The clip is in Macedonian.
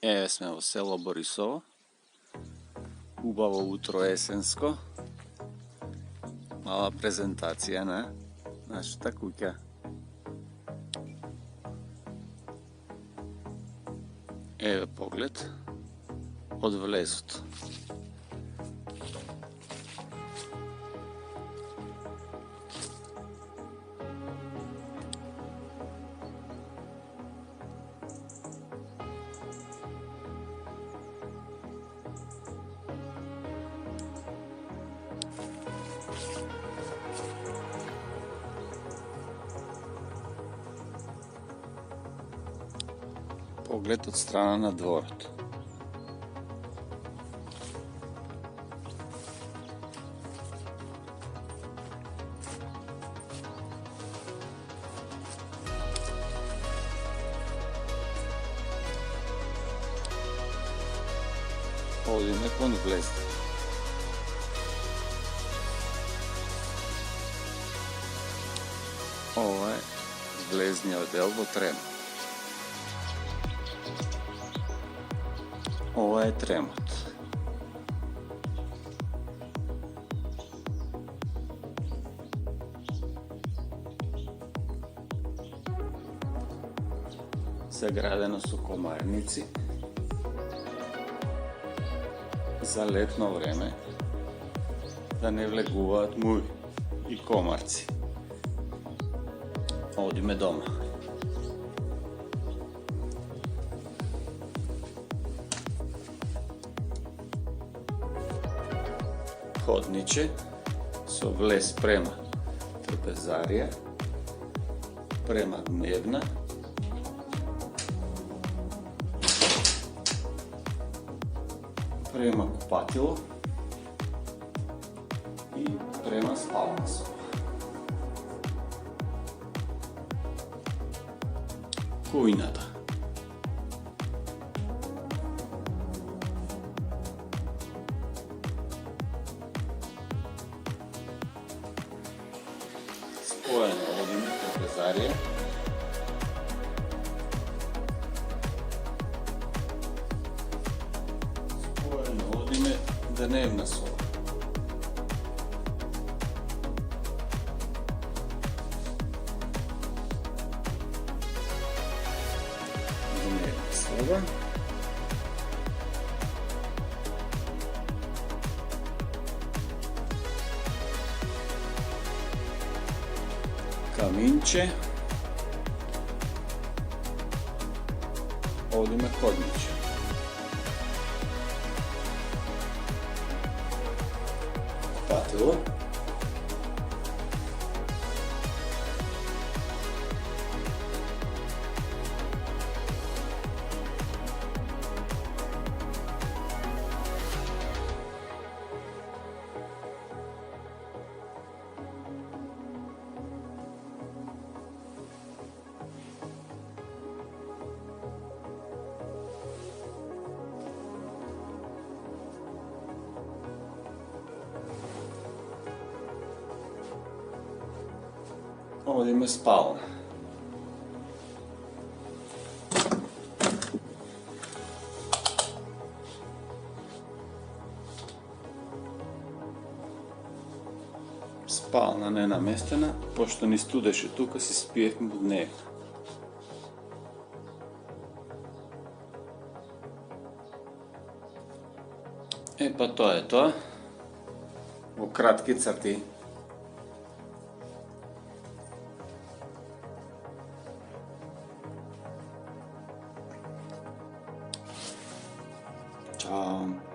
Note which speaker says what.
Speaker 1: Еве сме во село Борисово. Убаво утро есенско. Мала презентација на нашата куќа. Еве поглед од влезот. Поглед од страна на дворот. Одиме кон влезот. Ова е влезниот дел во Тремот. Ова е Тремот. Заградено со комарници за летно време да не влегуваат муви и комарци. Одиме дома. Ходниче со влез према трпезарија, према дневна, према купатило и према спална соба. Кујната. Споено одиме трпезарија, споено одиме дневна соба. Дневна соба. Каминче. Одиме ходниче. Купатило. Одиме спална. Спална не наместена, пошто ни студеше тука, си спиевме дневна. Па тоа е тоа. Во кратки црти. Чао.